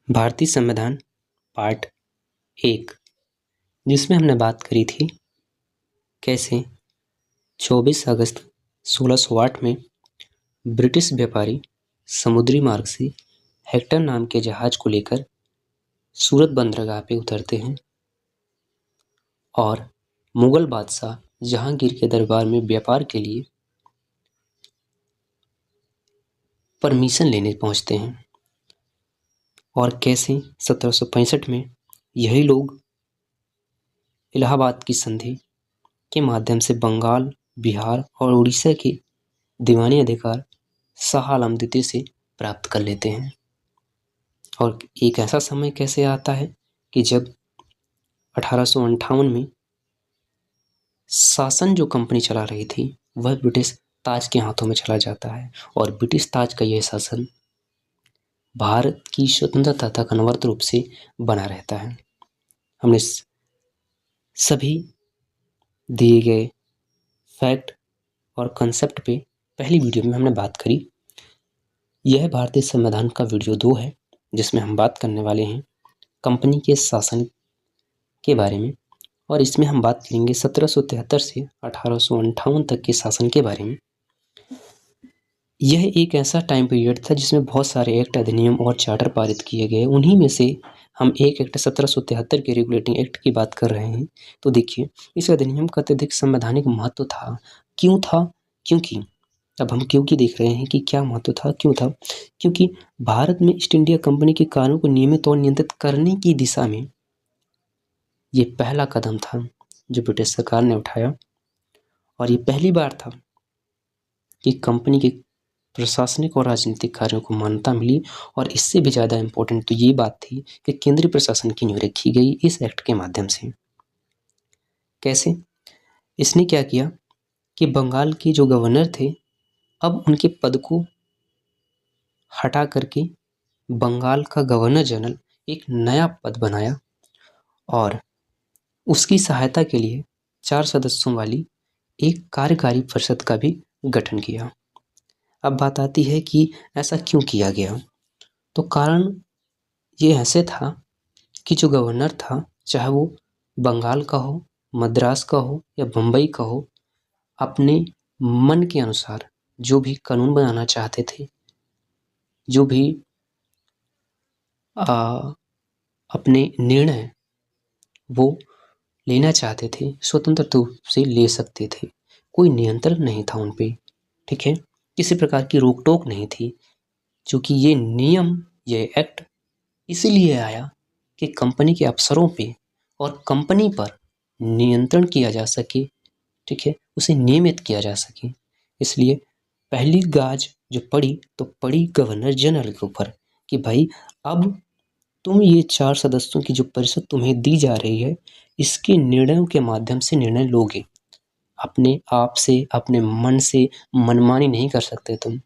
भारतीय संविधान पार्ट 1, जिसमें हमने बात करी थी कैसे 24 अगस्त 1608 में ब्रिटिश व्यापारी समुद्री मार्ग से हेक्टर नाम के जहाज को लेकर सूरत बंदरगाह पे उतरते हैं और मुगल बादशाह जहांगीर के दरबार में व्यापार के लिए परमिशन लेने पहुंचते हैं। और कैसे 1765 में यही लोग इलाहाबाद की संधि के माध्यम से बंगाल, बिहार और उड़ीसा के दीवानी अधिकार शाह आलम द्वितीय से प्राप्त कर लेते हैं। और एक ऐसा समय कैसे आता है कि जब 1858 में शासन जो कंपनी चला रही थी वह ब्रिटिश ताज के हाथों में चला जाता है और ब्रिटिश ताज का यह शासन भारत की स्वतंत्रता तक अनवरत रूप से बना रहता है। हमने सभी दिए गए फैक्ट और कंसेप्ट पे पहली वीडियो में हमने बात करी। यह भारतीय संविधान का वीडियो 2 है जिसमें हम बात करने वाले हैं कंपनी के शासन के बारे में और इसमें हम बात करेंगे 1773 से 1858 तक के शासन के बारे में। यह एक ऐसा टाइम पीरियड था जिसमें बहुत सारे एक्ट, अधिनियम और चार्टर पारित किए गए। उन्हीं में से हम एक एक्ट 1773 के रेगुलेटिंग एक्ट की बात कर रहे हैं। तो देखिए, इस अधिनियम का अत्यधिक संवैधानिक महत्व था। क्यों था? क्योंकि अब हम क्यों की देख रहे हैं कि क्या महत्व था, क्यों था? क्योंकि भारत में ईस्ट इंडिया कंपनी के कारों को नियमित और नियंत्रित करने की दिशा में ये पहला कदम था जो ब्रिटिश सरकार ने उठाया। और ये पहली बार था कि कंपनी के प्रशासनिक और राजनीतिक कार्यों को मान्यता मिली। और इससे भी ज़्यादा इम्पोर्टेंट तो ये बात थी कि केंद्रीय प्रशासन की नींव रखी गई इस एक्ट के माध्यम से। कैसे? इसने क्या किया कि बंगाल के जो गवर्नर थे अब उनके पद को हटा करके बंगाल का गवर्नर जनरल एक नया पद बनाया और उसकी सहायता के लिए 4 सदस्यों वाली एक कार्यकारी परिषद का भी गठन किया। अब बात आती है कि ऐसा क्यों किया गया। तो कारण ये ऐसे था कि जो गवर्नर था, चाहे वो बंगाल का हो, मद्रास का हो या बम्बई का हो, अपने मन के अनुसार जो भी कानून बनाना चाहते थे, जो भी अपने निर्णय वो लेना चाहते थे, स्वतंत्र रूप से ले सकते थे। कोई नियंत्रण नहीं था उन पे, ठीक है? किसी प्रकार की रोक टोक नहीं थी। क्योंकि ये नियम, ये एक्ट इसीलिए आया कि कंपनी के अफसरों पे और कंपनी पर नियंत्रण किया जा सके, ठीक है, उसे नियमित किया जा सके। इसलिए पहली गाज जो पड़ी तो पड़ी गवर्नर जनरल के ऊपर कि भाई अब तुम ये 4 सदस्यों की जो परिषद तुम्हें दी जा रही है इसके निर्णयों के माध्यम से निर्णय लोगे। अपने आप से, अपने मन से मनमानी नहीं कर सकते तुम,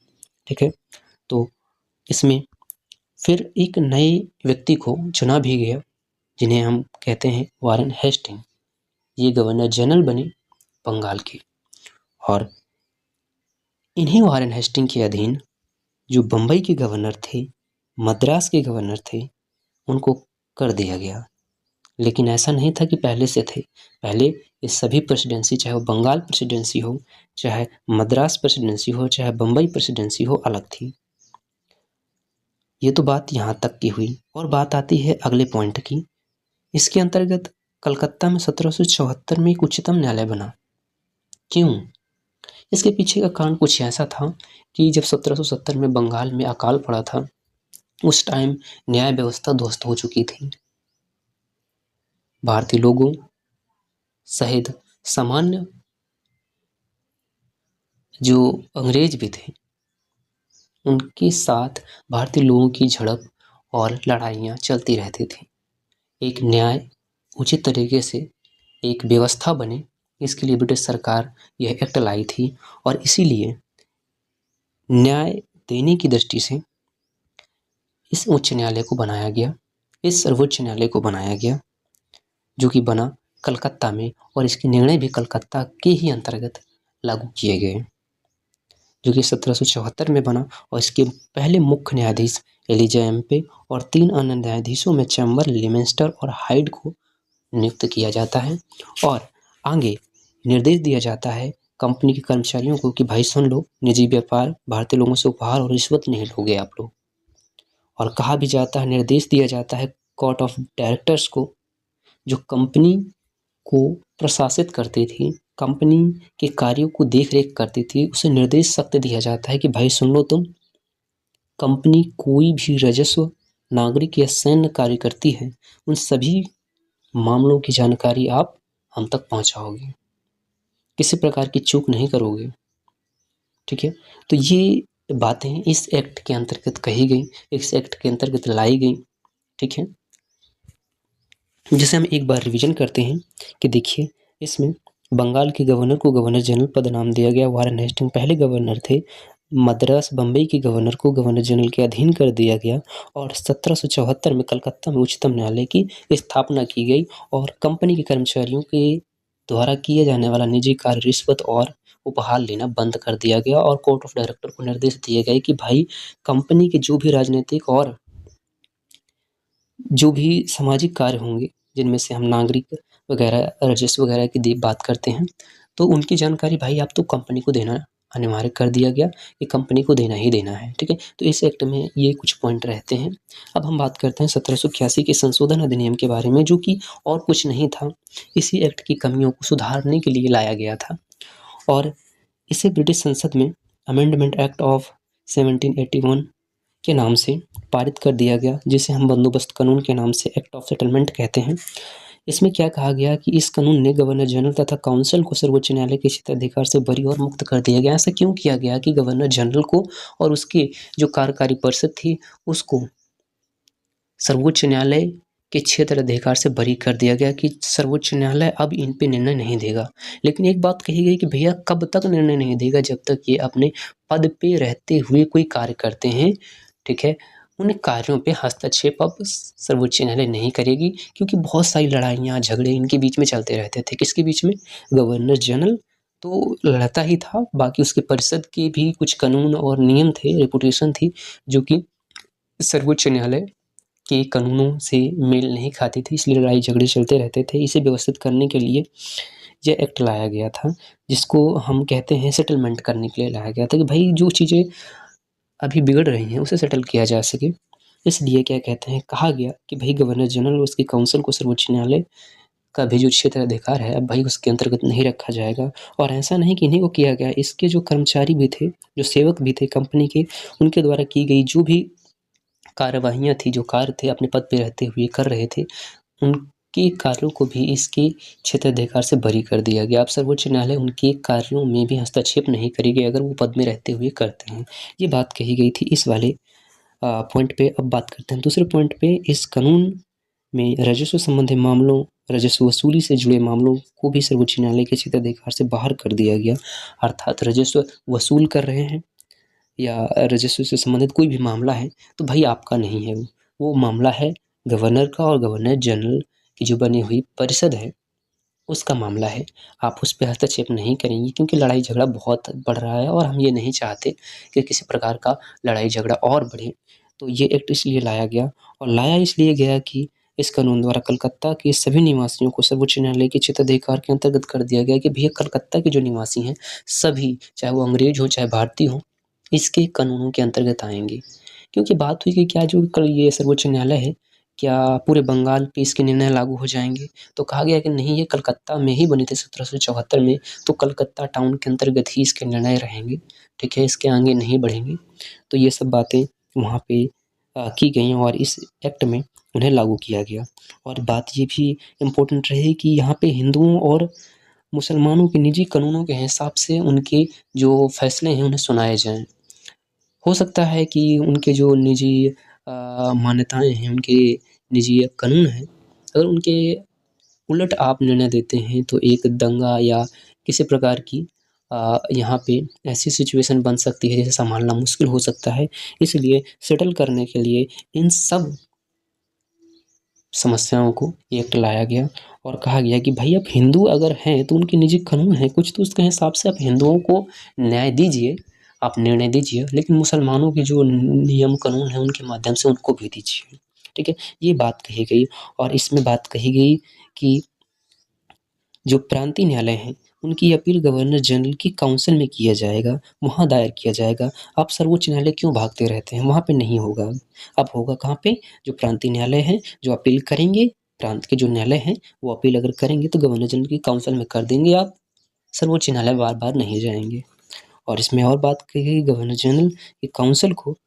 ठीक है? तो इसमें फिर एक नए व्यक्ति को चुना भी गया जिन्हें हम कहते हैं वारेन हेस्टिंग। ये गवर्नर जनरल बने बंगाल के और इन्हीं वारेन हेस्टिंग के अधीन जो बम्बई के गवर्नर थे, मद्रास के गवर्नर थे, उनको कर दिया गया। लेकिन ऐसा नहीं था कि पहले से थे। पहले ये सभी प्रेसिडेंसी, चाहे वो बंगाल प्रेसिडेंसी हो, चाहे मद्रास प्रेसिडेंसी हो, चाहे बम्बई प्रेसिडेंसी हो, अलग थी। ये तो बात यहाँ तक की हुई। और बात आती है अगले पॉइंट की। इसके अंतर्गत कलकत्ता में 1774 में एक उच्चतम न्यायालय बना। क्यों? इसके पीछे का कारण कुछ ऐसा था कि जब 1770 में बंगाल में अकाल पड़ा था, उस टाइम न्याय व्यवस्था ध्वस्त हो चुकी थी। भारतीय लोगों सहित सामान्य जो अंग्रेज भी थे उनके साथ भारतीय लोगों की झड़प और लड़ाइयाँ चलती रहती थी। एक न्याय उचित तरीके से एक व्यवस्था बने, इसके लिए ब्रिटिश सरकार यह एक्ट लाई थी। और इसीलिए न्याय देने की दृष्टि से इस उच्च न्यायालय को बनाया गया, इस सर्वोच्च न्यायालय को बनाया गया, जो कि बना कलकत्ता में। और इसके निर्णय भी कलकत्ता के ही अंतर्गत लागू किए गए, जो कि 1774 में बना। और इसके पहले मुख्य न्यायाधीश एलिजा एम्पे और 3 अन्य न्यायाधीशों में चैम्बर, लिमेंस्टर और हाइड को नियुक्त किया जाता है और आगे निर्देश दिया जाता है कंपनी के कर्मचारियों को कि भाई सुन लो, निजी व्यापार, भारतीय लोगों से उपहार और रिश्वत नहीं लोगे आप लोग। और कहा भी जाता है, निर्देश दिया जाता है कोर्ट ऑफ डायरेक्टर्स को, जो कंपनी को प्रशासित करती थी, कंपनी के कार्यों को देख रेख करती थी, उसे निर्देश सख्त दिया जाता है कि भाई सुन लो, तुम कंपनी कोई भी राजस्व, नागरिक या सैन्य कार्य करती है, उन सभी मामलों की जानकारी आप हम तक पहुंचाओगे, किसी प्रकार की चूक नहीं करोगे। ठीक है, तो ये बातें इस एक्ट के अंतर्गत कही गई, इस एक्ट के अंतर्गत लाई गई। ठीक है, जिसे हम एक बार रिवीजन करते हैं कि देखिए, इसमें बंगाल के गवर्नर को गवर्नर जनरल पद नाम दिया गया। वारेन हेस्टिंग पहले गवर्नर थे। मद्रास बम्बई के गवर्नर को गवर्नर जनरल के अधीन कर दिया गया और 1774 में कलकत्ता में उच्चतम न्यायालय की स्थापना की गई और कंपनी के कर्मचारियों के द्वारा किए जाने वाला निजी कार्य, रिश्वत और उपहार लेना बंद कर दिया गया और कोर्ट ऑफ डायरेक्टर को निर्देश दिए गए कि भाई कंपनी के जो भी राजनीतिक और जो भी सामाजिक कार्य होंगे, जिनमें से हम नागरिक वगैरह, राजस्व वगैरह की बात करते हैं, तो उनकी जानकारी भाई आप तो कंपनी को देना अनिवार्य कर दिया गया कि कंपनी को देना ही देना है। ठीक है, तो इस एक्ट में ये कुछ पॉइंट रहते हैं। अब हम बात करते हैं 1781 के संशोधन अधिनियम के बारे में, जो कि और कुछ नहीं था, इसी एक्ट की कमियों को सुधारने के लिए लाया गया था और इसे ब्रिटिश संसद में अमेंडमेंट एक्ट ऑफ 1781 के नाम से पारित कर दिया गया, जिसे हम बंदोबस्त कानून के नाम से एक्ट ऑफ सेटलमेंट कहते हैं। इसमें क्या कहा गया कि इस कानून ने गवर्नर जनरल तथा काउंसिल को सर्वोच्च न्यायालय के क्षेत्राधिकार से बरी और मुक्त कर दिया गया। ऐसा क्यों किया गया कि गवर्नर जनरल को और उसकी जो कार्यकारी परिषद थी उसको सर्वोच्च न्यायालय के क्षेत्राधिकार से बरी कर दिया गया कि सर्वोच्च न्यायालय अब इन पे निर्णय नहीं देगा। लेकिन एक बात कही गई कि भैया कब तक निर्णय नहीं देगा, जब तक ये अपने पद पे रहते हुए कोई कार्य करते हैं। ठीक है, उन कार्यों पे हस्तक्षेप अब सर्वोच्च न्यायालय नहीं करेगी, क्योंकि बहुत सारी लड़ाइयाँ झगड़े इनके बीच में चलते रहते थे। किसके बीच में? गवर्नर जनरल तो लड़ता ही था, बाकी उसके परिषद के भी कुछ कानून और नियम थे, रेपुटेशन थी, जो कि सर्वोच्च न्यायालय के कानूनों से मेल नहीं खाती थी, इसलिए लड़ाई झगड़े चलते रहते थे। इसे व्यवस्थित करने के लिए यह एक्ट लाया गया था, जिसको हम कहते हैं सेटलमेंट करने के लिए लाया गया था कि भाई जो चीज़ें अभी बिगड़ रही हैं उसे सेटल किया जा सके। इसलिए क्या कहते हैं, कहा गया कि भाई गवर्नर जनरल और उसकी काउंसिल को सर्वोच्च न्यायालय का भी जो क्षेत्राधिकार है अब भाई उसके अंतर्गत नहीं रखा जाएगा। और ऐसा नहीं कि इन्हीं को किया गया, इसके जो कर्मचारी भी थे, जो सेवक भी थे कंपनी के, उनके द्वारा की गई जो भी कार्यवाहियाँ थी, जो कार्य थे अपने पद पे रहते हुए कर रहे थे, उनके कार्यों को भी इसके क्षेत्राधिकार से बरी कर दिया गया। अब सर्वोच्च न्यायालय उनके कार्यों में भी हस्तक्षेप नहीं करेगी अगर वो पद में रहते हुए करते हैं। ये बात कही गई थी इस वाले पॉइंट पे। अब बात करते हैं दूसरे पॉइंट पे। इस कानून में राजस्व संबंधी मामलों, राजस्व वसूली से जुड़े मामलों को भी सर्वोच्च न्यायालय के क्षेत्राधिकार से बाहर कर दिया गया। अर्थात राजस्व वसूल कर रहे हैं या राजस्व से संबंधित कोई भी मामला है तो भाई आपका नहीं है, वो मामला है गवर्नर का और गवर्नर जनरल की जो बनी हुई परिषद है उसका मामला है। आप उस पे हस्तक्षेप नहीं करेंगे, क्योंकि लड़ाई झगड़ा बहुत बढ़ रहा है और हम ये नहीं चाहते कि किसी प्रकार का लड़ाई झगड़ा और बढ़े। तो ये एक्ट इसलिए लाया गया, और लाया इसलिए गया कि इस कानून द्वारा कलकत्ता के सभी निवासियों को सर्वोच्च न्यायालय के क्षेत्राधिकार के अंतर्गत कर दिया गया कि भैया कलकत्ता के जो निवासी हैं सभी, चाहे वो अंग्रेज हो चाहे भारतीय हो, इसके कानूनों के अंतर्गत आएंगे। क्योंकि बात हुई कि क्या जो कल ये सर्वोच्च न्यायालय है, क्या पूरे बंगाल पे इसके निर्णय लागू हो जाएंगे? तो कहा गया कि नहीं, ये कलकत्ता में ही बने थे 1774 में, तो कलकत्ता टाउन के अंतर्गत ही इसके निर्णय रहेंगे। ठीक है, इसके आगे नहीं बढ़ेंगे। तो ये सब बातें वहाँ पे की गई और इस एक्ट में उन्हें लागू किया गया। और बात ये भी इम्पोर्टेंट रही कि यहाँ पे हिंदुओं और मुसलमानों के निजी कानूनों के हिसाब से उनके जो फैसले हैं उन्हें सुनाए जाएँ। हो सकता है कि उनके जो निजी मान्यताएँ हैं, उनके निजी कानून हैं, अगर उनके उलट आप निर्णय देते हैं तो एक दंगा या किसी प्रकार की यहाँ पे ऐसी सिचुएशन बन सकती है जिसे संभालना मुश्किल हो सकता है। इसलिए सेटल करने के लिए इन सब समस्याओं को एक लाया गया और कहा गया कि भाई आप हिंदू अगर हैं तो उनके निजी कानून हैं कुछ, तो उसके हिसाब से आप हिंदुओं को न्याय दीजिए। आप निर्णय दीजिए, लेकिन मुसलमानों के जो नियम कानून हैं उनके माध्यम से उनको भी दीजिए, ठीक है। ये बात कही गई और इसमें बात कही गई कि जो प्रांतीय न्यायालय हैं उनकी अपील गवर्नर जनरल की काउंसिल में किया जाएगा, वहाँ दायर किया जाएगा। आप सर्वोच्च न्यायालय क्यों भागते रहते हैं? वहाँ पे नहीं होगा, अब होगा कहाँ पे? जो प्रांतीय न्यायालय हैं, जो अपील करेंगे, प्रांत के जो न्यायालय हैं वो अपील अगर करेंगे तो गवर्नर जनरल की काउंसिल में कर देंगे, आप सर्वोच्च न्यायालय बार-बार नहीं जाएँगे। और इसमें और बात कही गई गवर्नर जनरल की काउंसिल को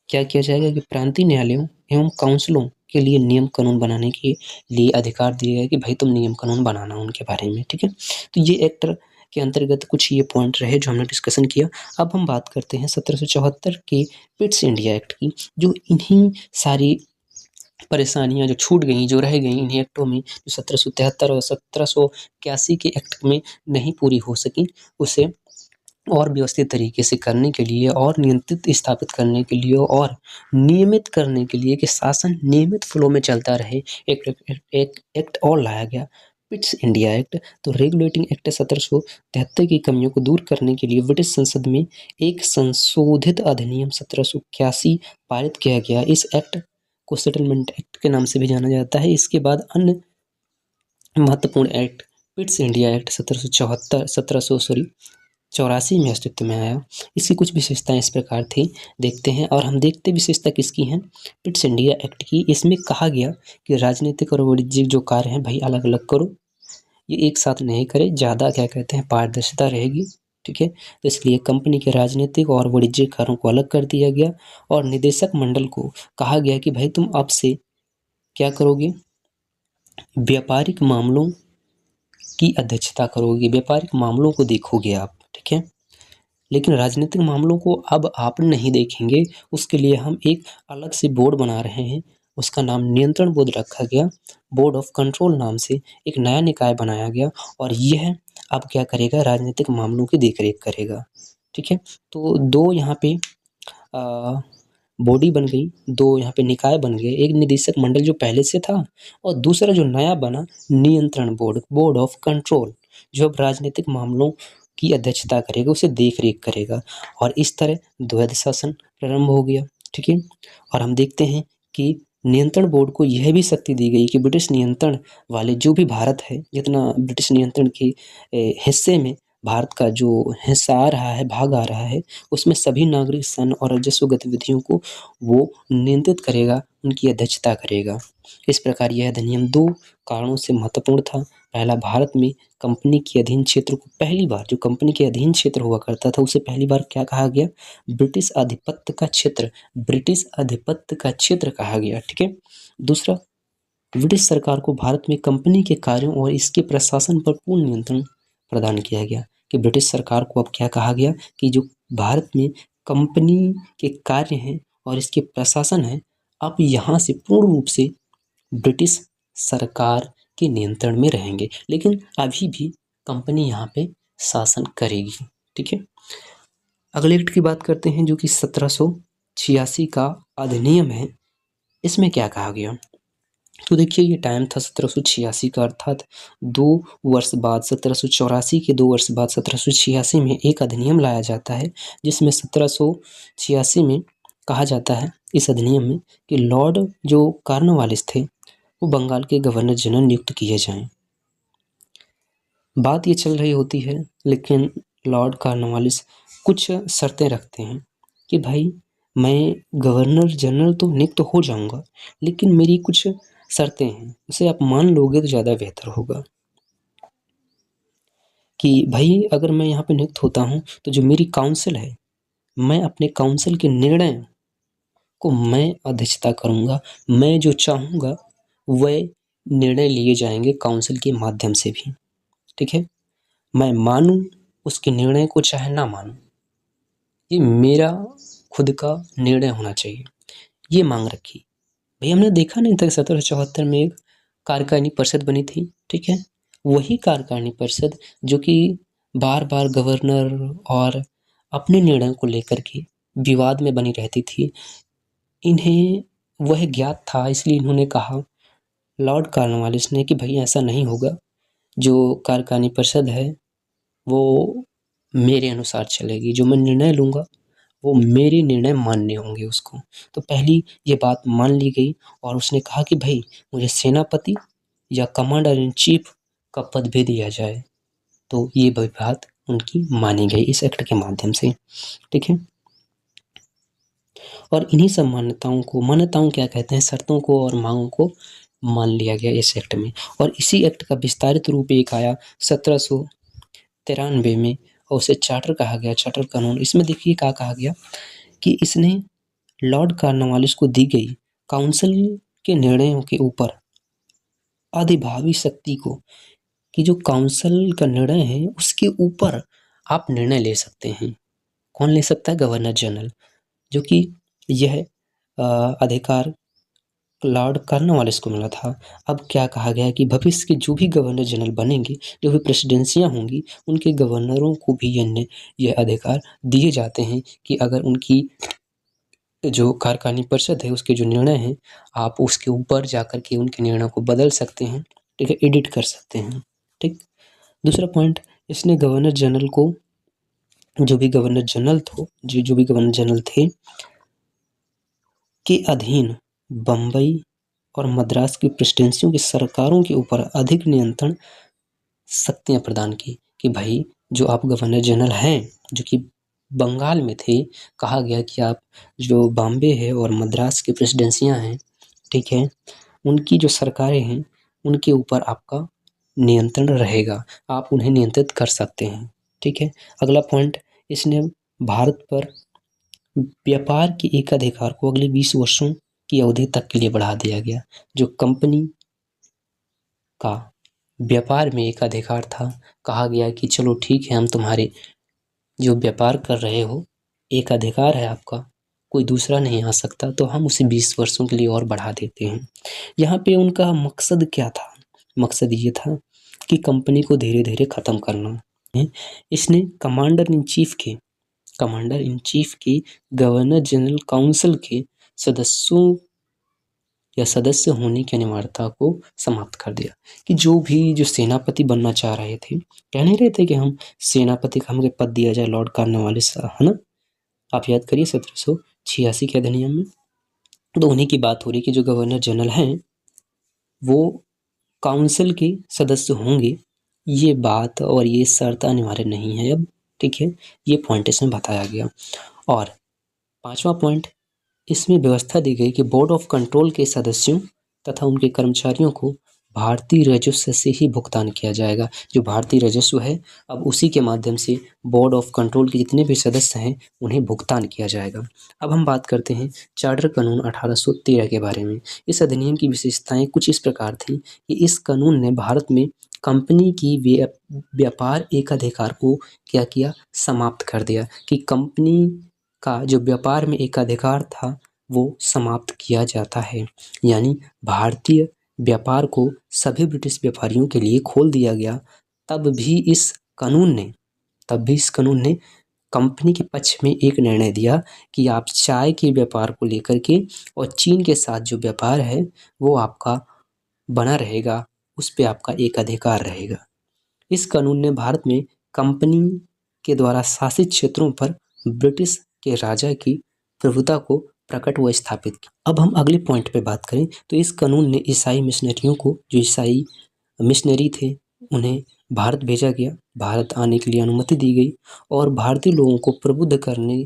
क्या किया जाएगा कि प्रांतीय न्यायालयों एवं काउंसिलों के लिए नियम कानून बनाने के लिए अधिकार दिया गया कि भाई तुम नियम कानून बनाना उनके बारे में, ठीक है। तो ये एक्ट के अंतर्गत कुछ ये पॉइंट रहे जो हमने डिस्कशन किया। अब हम बात करते हैं 1774 के पिट्स इंडिया एक्ट की, जो इन्हीं सारी परेशानियां जो छूट गई, जो रह गई इन्हीं एक्टों में, जो 1773 और 1781 के एक्ट में नहीं पूरी हो सकी, उसे और व्यवस्थित तरीके से करने के लिए और नियंत्रित स्थापित करने के लिए और नियमित करने के लिए कि शासन नियमित फ्लो में चलता रहे, एक एक्ट और लाया गया, पिट्स इंडिया एक्ट। तो रेगुलेटिंग एक्ट 1773 की कमियों को दूर करने के लिए ब्रिटिश संसद में एक संशोधित अधिनियम 1781 पारित किया गया। इस एक्ट को सेटलमेंट एक्ट के नाम से भी जाना जाता है। इसके बाद अन्य महत्वपूर्ण एक्ट पिट्स इंडिया एक्ट 1784 में अस्तित्व में आया। इसकी कुछ विशेषताएं इस प्रकार थी, देखते हैं। और हम देखते विशेषता किसकी हैं? पिट्स इंडिया एक्ट की। इसमें कहा गया कि राजनीतिक और वाणिज्यिक जो कार्य हैं भाई अलग अलग करो, ये एक साथ नहीं करे, ज़्यादा क्या कहते हैं पारदर्शिता रहेगी, ठीक है। तो इसलिए कंपनी के राजनीतिक और वाणिज्यिक कार्यों को अलग कर दिया गया और निदेशक मंडल को कहा गया कि भाई तुम अब से क्या करोगे? व्यापारिक मामलों की अध्यक्षता करोगे, व्यापारिक मामलों को देखोगे आप, ठीक है। लेकिन राजनीतिक मामलों को अब आप नहीं देखेंगे, उसके लिए हम एक अलग से बोर्ड बना रहे हैं, उसका नाम नियंत्रण बोर्ड रखा गया। बोर्ड ऑफ कंट्रोल नाम से एक नया निकाय बनाया गया और यह अब क्या करेगा? राजनीतिक मामलों की देखरेख करेगा, ठीक है। तो दो यहाँ पे बॉडी बन गई, दो यहाँ पे निकाय बन गए, एक निदेशक मंडल जो पहले से था और दूसरा जो नया बना नियंत्रण बोर्ड, बोर्ड ऑफ कंट्रोल, जो अब राजनीतिक मामलों की अध्यक्षता करेगा, उसे देख रेख करेगा। और इस तरह द्वैध शासन प्रारंभ हो गया, ठीक है। और हम देखते हैं कि नियंत्रण बोर्ड को यह भी शक्ति दी गई कि ब्रिटिश नियंत्रण वाले जो भी भारत है, जितना ब्रिटिश नियंत्रण के हिस्से में भारत का जो हिस्सा आ रहा है, भाग आ रहा है, उसमें सभी नागरिक सन और राजस्व गतिविधियों को वो नियंत्रित करेगा, उनकी अध्यक्षता करेगा। इस प्रकार यह अधिनियम दो कारणों से महत्वपूर्ण था। पहला, भारत में कंपनी के अधीन क्षेत्र को पहली बार, जो कंपनी के अधीन क्षेत्र हुआ करता था उसे पहली बार क्या कहा गया? ब्रिटिश आधिपत्य का क्षेत्र, ब्रिटिश आधिपत्य का क्षेत्र कहा गया, ठीक है। दूसरा, ब्रिटिश सरकार को भारत में कंपनी के कार्यों और इसके प्रशासन पर पूर्ण नियंत्रण प्रदान किया गया। कि ब्रिटिश सरकार को अब क्या कहा गया कि जो भारत में कंपनी के कार्य हैं और इसके प्रशासन है, अब यहाँ से पूर्ण रूप से ब्रिटिश सरकार के नियंत्रण में रहेंगे, लेकिन अभी भी कंपनी यहाँ पे शासन करेगी, ठीक है। अगले एक्ट की बात करते हैं जो कि 1786 का अधिनियम है। इसमें क्या कहा गया? तो देखिए ये टाइम था 1786 का, अर्थात 2 वर्ष बाद 1784 के 2 वर्ष बाद 1786 में एक अधिनियम लाया जाता है, जिसमें 1786 में कहा जाता है इस अधिनियम में कि लॉर्ड जो कॉर्नवालिस थे वो बंगाल के गवर्नर जनरल नियुक्त किए जाएं। बात ये चल रही होती है, लेकिन लॉर्ड कॉर्नवालिस कुछ शर्तें रखते हैं कि भाई मैं गवर्नर जनरल तो नियुक्त हो जाऊंगा, लेकिन मेरी कुछ शर्तें हैं, उसे आप मान लोगे तो ज़्यादा बेहतर होगा। कि भाई अगर मैं यहाँ पे नियुक्त होता हूँ तो जो मेरी काउंसिल है, मैं अपने काउंसिल के निर्णय को मैं अध्यक्षता करूँगा, मैं जो चाहूँगा वह निर्णय लिए जाएंगे काउंसिल के माध्यम से भी, ठीक है। मैं मानूँ उसके निर्णय को चाहे ना मानूँ, ये मेरा खुद का निर्णय होना चाहिए, ये मांग रखी। भाई हमने देखा नहीं था 1774 में एक कार्यकारिणी परिषद बनी थी, ठीक है। वही कार्यकारिणी परिषद जो कि बार बार गवर्नर और अपने निर्णय को लेकर के विवाद में बनी रहती थी, इन्हें वह ज्ञात था, इसलिए इन्होंने कहा लॉर्ड कॉर्नवालिस ने कि भाई ऐसा नहीं होगा, जो कार्यकारिणी परिषद है वो मेरे अनुसार चलेगी, जो मैं निर्णय लूँगा वो मेरे निर्णय मानने होंगे उसको। तो पहली ये बात मान ली गई और उसने कहा कि भाई मुझे सेनापति या कमांडर इन चीफ का पद भी दिया जाए। तो ये बात उनकी मानी गई इस एक्ट के माध्यम से। ठीक है। और इन्हीं सब मान्यताओं क्या कहते हैं, शर्तों को और मांगों को मान लिया गया इस एक्ट में। और इसी एक्ट का विस्तारित रूप एक आया 1793 में और उसे चार्टर कहा गया, चार्टर कानून। इसमें देखिए क्या कहा गया कि इसने लॉर्ड कॉर्नवालिस को दी गई काउंसिल के निर्णयों के ऊपर अधिभावी शक्ति को, कि जो काउंसिल का निर्णय है उसके ऊपर आप निर्णय ले सकते हैं। कौन ले सकता है? गवर्नर जनरल, जो कि यह अधिकार लॉर्ड कॉर्नवालिस को मिला था। अब क्या कहा गया है कि भविष्य के जो भी गवर्नर जनरल बनेंगे, जो भी प्रेसिडेंसियां होंगी, उनके गवर्नरों को भी यह अधिकार दिए जाते हैं कि अगर उनकी जो कार्यकारिणी परिषद है उसके जो निर्णय हैं, आप उसके ऊपर जाकर के उनके निर्णय को बदल सकते हैं। ठीक है, एडिट कर सकते हैं। ठीक। दूसरा पॉइंट, इसने गवर्नर जनरल को, जो भी गवर्नर जनरल थे के अधीन बम्बई और मद्रास की प्रेसिडेंसियों की सरकारों के ऊपर अधिक नियंत्रण शक्तियां प्रदान की, कि भाई जो आप गवर्नर जनरल हैं, जो कि बंगाल में थे, कहा गया कि आप जो बॉम्बे है और मद्रास की प्रेसिडेंसियां हैं, ठीक है, उनकी जो सरकारें हैं उनके ऊपर आपका नियंत्रण रहेगा, आप उन्हें नियंत्रित कर सकते हैं। ठीक है। अगला पॉइंट, इसने भारत पर व्यापार के एकाधिकार को अगले 20 वर्षों की अवधि तक के लिए बढ़ा दिया गया। जो कंपनी का व्यापार में एक अधिकार था, कहा गया कि चलो ठीक है, हम तुम्हारे जो व्यापार कर रहे हो एक अधिकार है आपका, कोई दूसरा नहीं आ सकता, तो हम उसे 20 वर्षों के लिए और बढ़ा देते हैं। यहाँ पे उनका मकसद क्या था? मकसद ये था कि कंपनी को धीरे धीरे खत्म करना है। इसने कमांडर इन चीफ के गवर्नर जनरल काउंसिल के सदस्य होने की अनिवार्यता को समाप्त कर दिया, कि जो सेनापति बनना चाह रहे थे, कह नहीं रहे थे कि हम सेनापति का हमें पद दिया जाए, लॉर्ड कॉर्नवालिस, है ना, आप याद करिए 1786 के अधिनियम में। तो उन्हीं की बात हो रही कि जो गवर्नर जनरल हैं वो काउंसिल के सदस्य होंगे। ये बात और ये शर्त अनिवार्य नहीं है अब। ठीक है, ये पॉइंट इसमें बताया गया। और 5वां पॉइंट, इसमें व्यवस्था दी गई कि बोर्ड ऑफ कंट्रोल के सदस्यों तथा उनके कर्मचारियों को भारतीय राजस्व से ही भुगतान किया जाएगा। जो भारतीय राजस्व है, अब उसी के माध्यम से बोर्ड ऑफ कंट्रोल के जितने भी सदस्य हैं उन्हें भुगतान किया जाएगा। अब हम बात करते हैं चार्टर कानून 1813 के बारे में। इस अधिनियम की विशेषताएं कुछ इस प्रकार थी कि इस कानून ने भारत में कंपनी की व्यापार एकाधिकार को क्या किया? समाप्त कर दिया, कि कंपनी का जो व्यापार में एकाधिकार था वो समाप्त किया जाता है। यानी भारतीय व्यापार को सभी ब्रिटिश व्यापारियों के लिए खोल दिया गया। तब भी इस कानून ने कंपनी के पक्ष में एक निर्णय दिया कि आप चाय के व्यापार को लेकर के और चीन के साथ जो व्यापार है वो आपका बना रहेगा, उस पे आपका एक अधिकार रहेगा। इस कानून ने भारत में कंपनी के द्वारा शासित क्षेत्रों पर ब्रिटिश के राजा की प्रभुता को प्रकट व स्थापित किया। अब हम अगले पॉइंट पे बात करें तो इस कानून ने ईसाई मिशनरियों को, जो ईसाई मिशनरी थे, उन्हें भारत भेजा गया, भारत आने के लिए अनुमति दी गई और भारतीय लोगों को प्रबुद्ध करने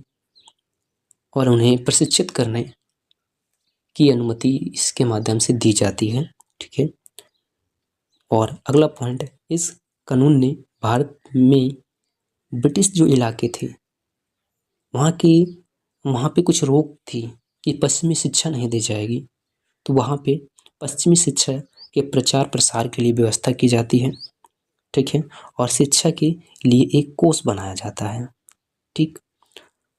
और उन्हें प्रशिक्षित करने की अनुमति इसके माध्यम से दी जाती है। ठीक है। और अगला पॉइंट, इस कानून ने भारत में ब्रिटिश जो इलाके थे वहाँ पे कुछ रोक थी कि पश्चिमी शिक्षा नहीं दी जाएगी, तो वहाँ पे पश्चिमी शिक्षा के प्रचार प्रसार के लिए व्यवस्था की जाती है। ठीक है। और शिक्षा के लिए एक कोष बनाया जाता है। ठीक।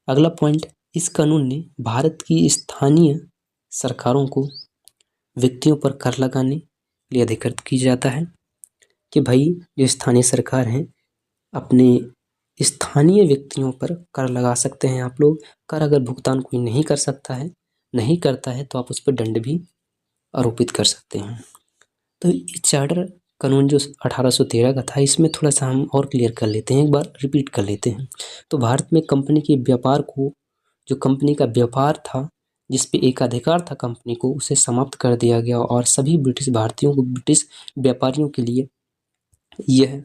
अगला पॉइंट, इस कानून ने भारत की स्थानीय सरकारों को व्यक्तियों पर कर लगाने के लिए अधिकृत किया जाता है, कि भाई जो स्थानीय सरकार हैं अपने स्थानीय व्यक्तियों पर कर लगा सकते हैं आप लोग। कर अगर भुगतान कोई नहीं करता है तो आप उस पर दंड भी आरोपित कर सकते हैं। तो ये चार्टर कानून जो 1813 का था, इसमें थोड़ा सा हम और क्लियर कर लेते हैं, एक बार रिपीट कर लेते हैं। तो भारत में कंपनी के व्यापार को जो कंपनी का व्यापार था, जिस पे एकाधिकार था कंपनी को, उसे समाप्त कर दिया गया और सभी ब्रिटिश भारतीयों को, ब्रिटिश व्यापारियों के लिए यह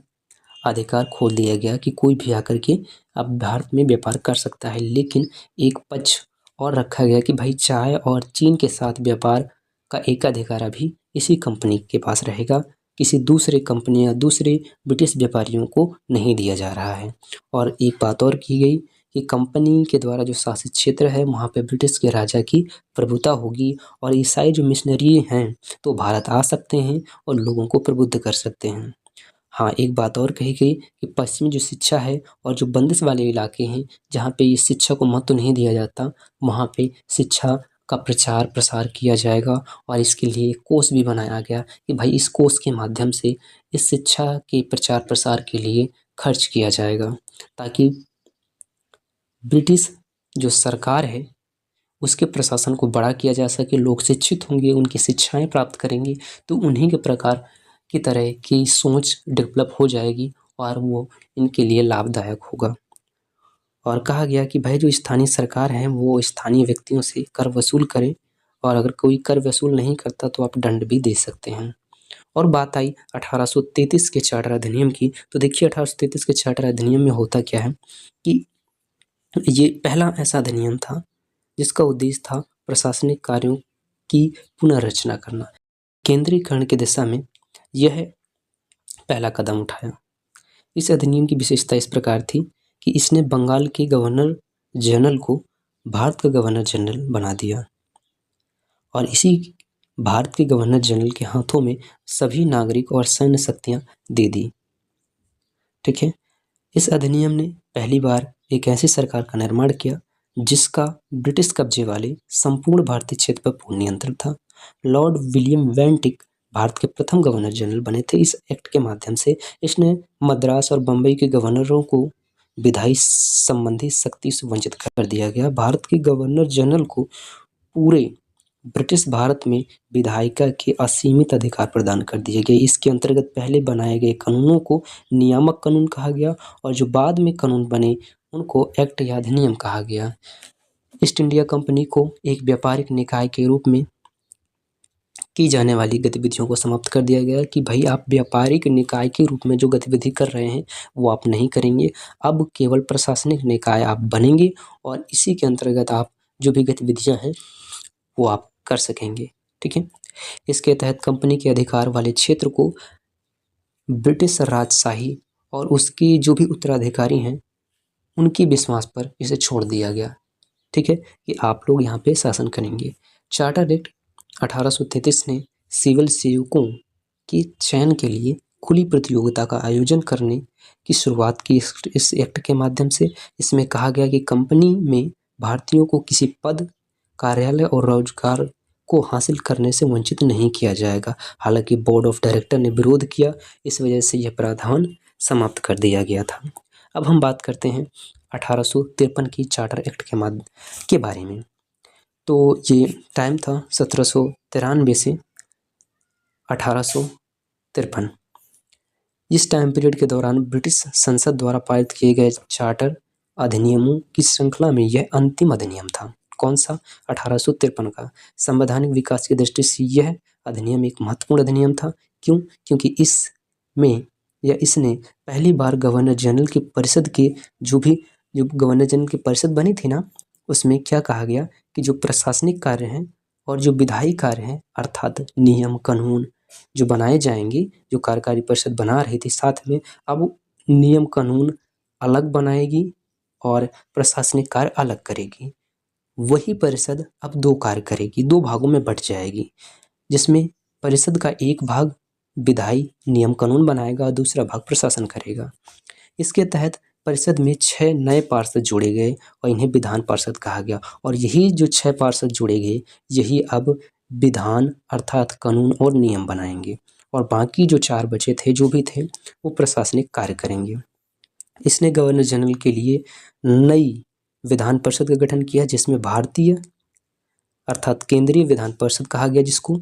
अधिकार खोल दिया गया कि कोई भी आकर के अब भारत में व्यापार कर सकता है। लेकिन एक पक्ष और रखा गया कि भाई चाय और चीन के साथ व्यापार का एकाधिकार अभी इसी कंपनी के पास रहेगा, किसी दूसरे कंपनी या दूसरे ब्रिटिश व्यापारियों को नहीं दिया जा रहा है। और एक बात और की गई कि कंपनी के द्वारा जो शासित क्षेत्र है वहाँ पे ब्रिटिश के राजा की प्रभुता होगी और ईसाई जो मिशनरी हैं तो भारत आ सकते हैं और लोगों को प्रबुद्ध कर सकते हैं। हाँ, एक बात और कही गई कि पश्चिमी जो शिक्षा है और जो बंदिश वाले इलाके हैं जहाँ पे इस शिक्षा को महत्व नहीं दिया जाता, वहाँ पे शिक्षा का प्रचार प्रसार किया जाएगा और इसके लिए कोष भी बनाया गया कि भाई इस कोष के माध्यम से इस शिक्षा के प्रचार प्रसार के लिए खर्च किया जाएगा, ताकि ब्रिटिश जो सरकार है उसके प्रशासन को बड़ा किया जा सके। लोग शिक्षित होंगे, उनकी शिक्षाएं प्राप्त करेंगे तो उन्हीं के प्रकार की तरह की सोच डेवलप हो जाएगी और वो इनके लिए लाभदायक होगा। और कहा गया कि भाई जो स्थानीय सरकार है वो स्थानीय व्यक्तियों से कर वसूल करे और अगर कोई कर वसूल नहीं करता तो आप दंड भी दे सकते हैं। और बात आई 1833 के चार्टर अधिनियम की, तो देखिए 1833 के चार्टर अधिनियम में होता क्या है कि ये पहला ऐसा अधिनियम था जिसका उद्देश्य था प्रशासनिक कार्यों की पुनर्रचना करना। केंद्रीकरण की दिशा में यह पहला कदम उठाया। इस अधिनियम की विशेषता इस प्रकार थी कि इसने बंगाल के गवर्नर जनरल को भारत का गवर्नर जनरल बना दिया और इसी भारत के गवर्नर जनरल के हाथों में सभी नागरिक और सैन्य शक्तियां दे दी। ठीक है, इस अधिनियम ने पहली बार एक ऐसी सरकार का निर्माण किया जिसका ब्रिटिश कब्जे वाले संपूर्ण भारतीय क्षेत्र पर पूर्ण नियंत्रण था। लॉर्ड विलियम वेंटिक भारत के प्रथम गवर्नर जनरल बने थे। इस एक्ट के माध्यम से इसने मद्रास और बम्बई के गवर्नरों को विधायी संबंधी शक्ति से वंचित कर दिया गया। भारत के गवर्नर जनरल को पूरे ब्रिटिश भारत में विधायिका के असीमित अधिकार प्रदान कर दिए गए। इसके अंतर्गत पहले बनाए गए कानूनों को नियामक कानून कहा गया और जो बाद में कानून बने उनको एक्ट या अधिनियम कहा गया। ईस्ट इंडिया कंपनी को एक व्यापारिक निकाय के रूप में की जाने वाली गतिविधियों को समाप्त कर दिया गया कि भाई आप व्यापारिक निकाय के रूप में जो गतिविधि कर रहे हैं वो आप नहीं करेंगे, अब केवल प्रशासनिक निकाय आप बनेंगे और इसी के अंतर्गत आप जो भी गतिविधियां हैं वो आप कर सकेंगे। ठीक है, इसके तहत कंपनी के अधिकार वाले क्षेत्र को ब्रिटिश राजशाही और उसके जो भी उत्तराधिकारी हैं उनकी विश्वास पर इसे छोड़ दिया गया। ठीक है, कि आप लोग यहाँ पे शासन करेंगे। चार्टर एक्ट 1833 ने सिविल सेवकों के चयन के लिए खुली प्रतियोगिता का आयोजन करने की शुरुआत की। इस एक्ट के माध्यम से इसमें कहा गया कि कंपनी में भारतीयों को किसी पद, कार्यालय और रोजगार को हासिल करने से वंचित नहीं किया जाएगा। हालांकि बोर्ड ऑफ डायरेक्टर ने विरोध किया, इस वजह से यह प्रावधान समाप्त कर दिया गया था। अब हम बात करते हैं 1853 की चार्टर एक्ट के बारे में। तो ये टाइम था 1793 से 1853। इस टाइम पीरियड के दौरान ब्रिटिश संसद द्वारा पारित किए गए चार्टर अधिनियमों की श्रृंखला में यह अंतिम अधिनियम था। कौन सा? 1853 का। संवैधानिक विकास की दृष्टि से यह अधिनियम एक महत्वपूर्ण अधिनियम था। क्यों? क्योंकि इसने पहली बार गवर्नर जनरल की परिषद के जो गवर्नर जनरल की परिषद बनी थी ना, उसमें क्या कहा गया कि जो प्रशासनिक कार्य हैं और जो विधायी कार्य हैं अर्थात नियम कानून जो बनाए जाएंगे, जो कार्यकारी परिषद बना रही थी, साथ में अब नियम कानून अलग बनाएगी और प्रशासनिक कार्य अलग करेगी। वही परिषद अब दो कार्य करेगी, दो भागों में बट जाएगी, जिसमें परिषद का एक भाग विधायी नियम कानून बनाएगा और दूसरा भाग प्रशासन करेगा। इसके तहत परिषद में 6 नए पार्षद जोड़े गए और इन्हें विधान पार्षद कहा गया। और यही जो 6 पार्षद जोड़े गए यही अब विधान अर्थात कानून और नियम बनाएंगे और बाकी जो 4 बचे थे जो भी थे वो प्रशासनिक कार्य करेंगे। इसने गवर्नर जनरल के लिए नई विधान परिषद का गठन किया, जिसमें भारतीय अर्थात केंद्रीय विधान परिषद कहा गया, जिसको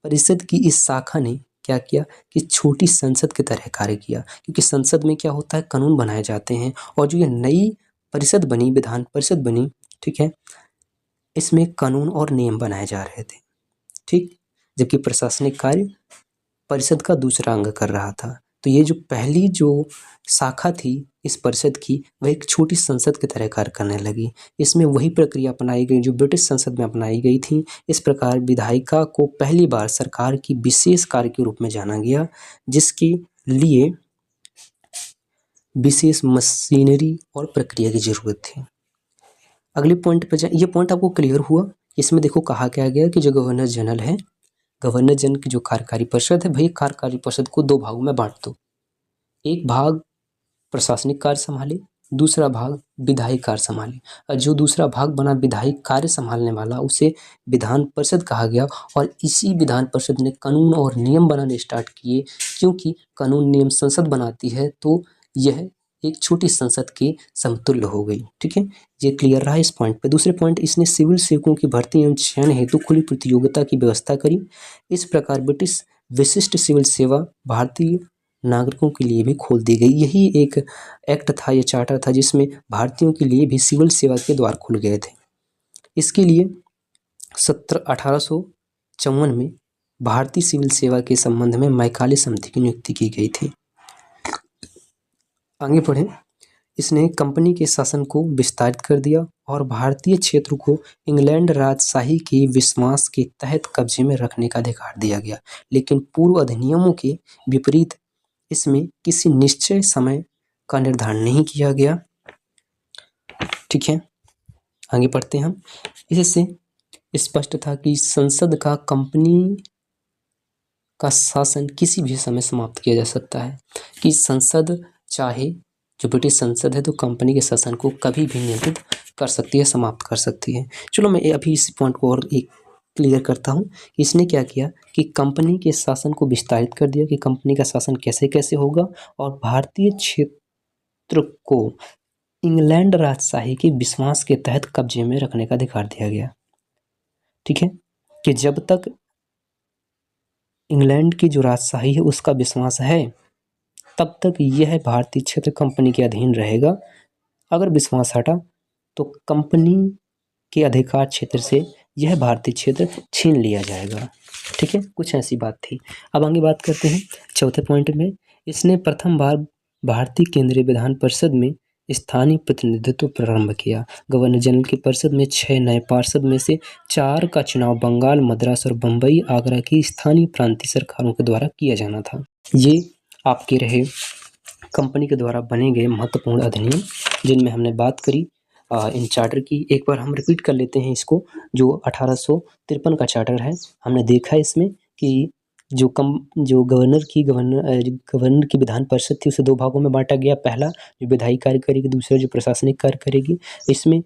परिषद की इस शाखा ने क्या किया कि छोटी संसद की तरह कार्य किया। क्योंकि संसद में क्या होता है, कानून बनाए जाते हैं और जो ये नई परिषद बनी, विधान परिषद बनी, ठीक है। इसमें कानून और नियम बनाए जा रहे थे, ठीक, जबकि प्रशासनिक कार्य परिषद का दूसरा अंग कर रहा था। तो ये जो पहली जो शाखा थी इस परिषद की, वह एक छोटी संसद की तरह कार्य करने लगी। इसमें वही प्रक्रिया अपनाई गई जो ब्रिटिश संसद में अपनाई गई थी। इस प्रकार विधायिका को पहली बार सरकार की विशेष कार्य के रूप में जाना गया, जिसके लिए विशेष मशीनरी और प्रक्रिया की जरूरत थी। अगले पॉइंट पर जाए, ये पॉइंट आपको क्लियर हुआ? इसमें देखो कहा क्या गया कि जो गवर्नर जनरल है, गवर्नर जनरल की जो कार्यकारी परिषद है, भाई कार्यकारी परिषद को दो भागों में बांट दो। एक भाग प्रशासनिक कार्य संभाले, दूसरा भाग विधायी कार्य संभाले। और जो दूसरा भाग बना विधायी कार्य संभालने वाला, उसे विधान परिषद कहा गया। और इसी विधान परिषद ने कानून और नियम बनाने स्टार्ट किए, क्योंकि कानून नियम संसद बनाती है, तो यह एक छोटी संसद के समतुल्य हो गई। ठीक है, ये क्लियर रहा इस पॉइंट पे। दूसरे पॉइंट, इसने सिविल सेवकों की भर्ती एवं चयन हेतु खुली प्रतियोगिता की व्यवस्था करी। इस प्रकार ब्रिटिश विशिष्ट सिविल सेवा भारतीय नागरिकों के लिए भी खोल दी गई। यही एक एक्ट था, यह चार्टर था, जिसमें भारतीयों के लिए भी सिविल सेवा के द्वार खुल गए थे। इसके लिए 1854 में भारतीय सिविल सेवा के संबंध में मैकाले समिति की नियुक्ति की गई थी। आगे बढ़े, इसने कंपनी के शासन को विस्तारित कर दिया और भारतीय क्षेत्र को इंग्लैंड राजशाही के विश्वास के तहत कब्जे में रखने का अधिकार दिया गया। लेकिन पूर्व अधिनियमों के विपरीत इसमें किसी निश्चय समय का निर्धारण नहीं किया गया। ठीक है, आगे बढ़ते हैं हम। इससे स्पष्ट था कि संसद का कंपनी का शासन किसी भी समय समाप्त किया जा सकता है, कि संसद चाहे, जो ब्रिटिश संसद है, तो कंपनी के शासन को कभी भी नियंत्रित कर सकती है, समाप्त कर सकती है। चलो मैं अभी इस पॉइंट को और एक क्लियर करता हूँ। इसने क्या किया कि कंपनी के शासन को विस्तारित कर दिया, कि कंपनी का शासन कैसे कैसे होगा, और भारतीय क्षेत्र को इंग्लैंड राजशाही के विश्वास के तहत कब्जे में रखने का अधिकार दिया गया। ठीक है, कि जब तक इंग्लैंड की जो राजशाही है उसका विश्वास है, तब तक यह भारतीय क्षेत्र कंपनी के अधीन रहेगा। अगर विश्वास हटा तो कंपनी के अधिकार क्षेत्र से यह भारतीय क्षेत्र छीन लिया जाएगा। ठीक है, कुछ ऐसी बात थी। अब आगे बात करते हैं चौथे पॉइंट में। इसने प्रथम बार भारतीय केंद्रीय विधान परिषद में स्थानीय प्रतिनिधित्व प्रारंभ किया। गवर्नर जनरल की परिषद में 6 नए पार्षद में से 4 का चुनाव बंगाल, मद्रास और बम्बई, आगरा की स्थानीय प्रांतीय सरकारों के द्वारा किया जाना था। ये आपके रहे कंपनी के द्वारा बने गए महत्वपूर्ण अधिनियम, जिनमें हमने बात करी इन चार्टर की। एक बार हम रिपीट कर लेते हैं इसको। जो 1853 का चार्टर है, हमने देखा इसमें कि जो गवर्नर की विधान परिषद थी, उसे 2 भागों में बांटा गया। पहला जो विधायी कार्य करेगी, दूसरा जो प्रशासनिक कार्य करेगी। इसमें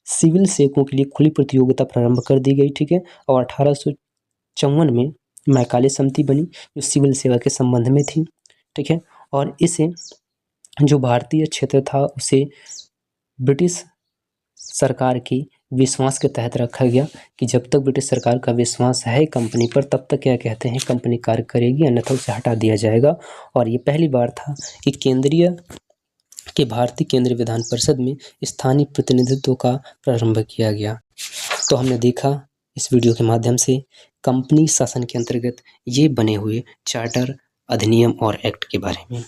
सिविल सेवकों के लिए खुली प्रतियोगिता प्रारंभ कर दी गई। ठीक है, और 1854 में मैकाले समिति बनी, जो सिविल सेवा के संबंध में थी। ठीक है, और इसे जो भारतीय क्षेत्र था उसे ब्रिटिश सरकार की विश्वास के तहत रखा गया, कि जब तक ब्रिटिश सरकार का विश्वास है कंपनी पर, तब तक क्या कहते हैं, कंपनी कार्य करेगी, अन्यथा उसे हटा दिया जाएगा। और ये पहली बार था कि भारतीय केंद्रीय विधान परिषद में स्थानीय प्रतिनिधित्व का प्रारंभ किया गया। तो हमने देखा इस वीडियो के माध्यम से कंपनी शासन के अंतर्गत ये बने हुए चार्टर, अधिनियम और एक्ट के बारे में।